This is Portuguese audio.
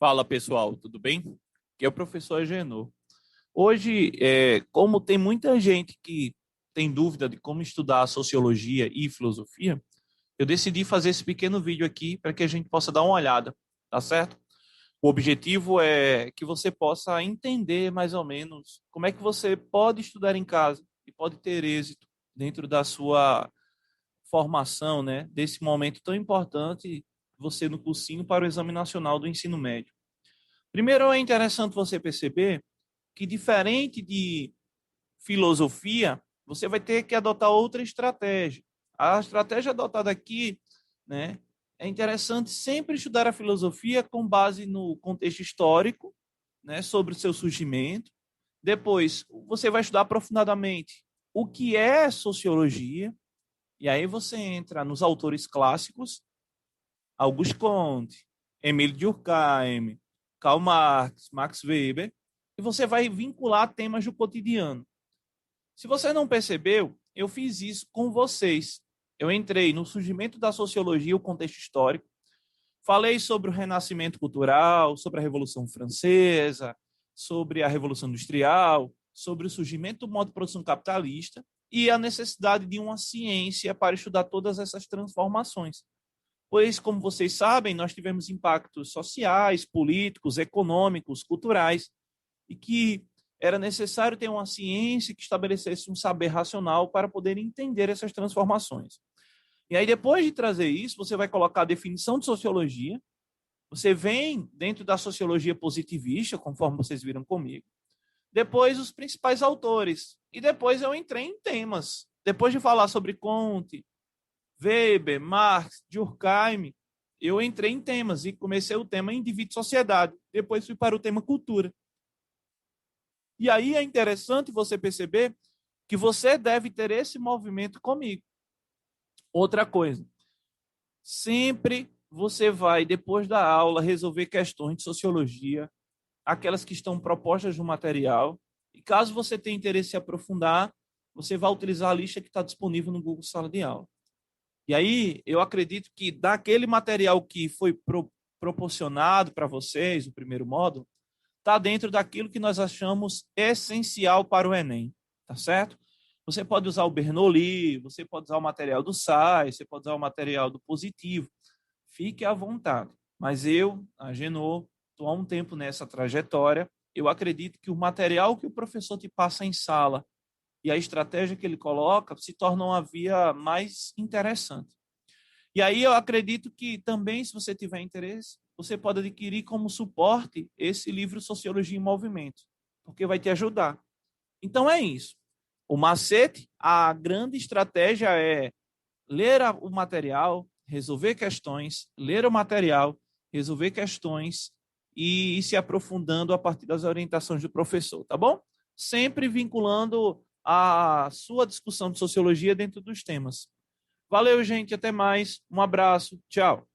Fala pessoal, tudo bem? Aqui é o professor Agenor. Hoje, como tem muita gente que tem dúvida de como estudar sociologia e filosofia, eu decidi fazer esse pequeno vídeo aqui para que a gente possa dar uma olhada, tá certo? O objetivo é que você possa entender mais ou menos como é que você pode estudar em casa e pode ter êxito dentro da sua formação, né? Desse momento tão importante, você no cursinho para o Exame Nacional do Ensino Médio. Primeiro, é interessante você perceber que, diferente de filosofia, você vai ter que adotar outra estratégia. A estratégia adotada aqui, né, é interessante sempre estudar a filosofia com base no contexto histórico, né, sobre o seu surgimento. Depois, você vai estudar aprofundadamente o que é sociologia, e aí você entra nos autores clássicos, Auguste Comte, Emile Durkheim, Karl Marx, Max Weber, e você vai vincular temas do cotidiano. Se você não percebeu, eu fiz isso com vocês. Eu entrei no surgimento da sociologia, o contexto histórico, falei sobre o renascimento cultural, sobre a Revolução Francesa, sobre a Revolução Industrial, sobre o surgimento do modo de produção capitalista e a necessidade de uma ciência para estudar todas essas transformações. Pois, como vocês sabem, nós tivemos impactos sociais, políticos, econômicos, culturais, e que era necessário ter uma ciência que estabelecesse um saber racional para poder entender essas transformações. E aí, depois de trazer isso, você vai colocar a definição de sociologia, você vem dentro da sociologia positivista, conforme vocês viram comigo, depois os principais autores, e depois eu entrei em temas. Depois de falar sobre Comte, Weber, Marx, Durkheim, eu entrei em temas e comecei o tema indivíduo e sociedade. Depois fui para o tema cultura. E aí é interessante você perceber que você deve ter esse movimento comigo. Outra coisa, sempre você vai, depois da aula, resolver questões de sociologia, aquelas que estão propostas no material. E caso você tenha interesse em aprofundar, você vai utilizar a lista que está disponível no Google Sala de Aula. E aí, eu acredito que daquele material que foi proporcionado para vocês, o primeiro módulo, está dentro daquilo que nós achamos essencial para o Enem, tá certo? Você pode usar o Bernoulli, você pode usar o material do SAI, você pode usar o material do Positivo, fique à vontade. Mas eu, Agenor, estou há um tempo nessa trajetória, eu acredito que o material que o professor te passa em sala e a estratégia que ele coloca se torna uma via mais interessante. E aí eu acredito que também, se você tiver interesse, você pode adquirir como suporte esse livro Sociologia em Movimento, porque vai te ajudar. Então é isso. O macete, a grande estratégia é ler o material, resolver questões, ler o material, resolver questões e ir se aprofundando a partir das orientações do professor, tá bom? Sempre vinculando a sua discussão de sociologia dentro dos temas. Valeu, gente. Até mais. Um abraço. Tchau.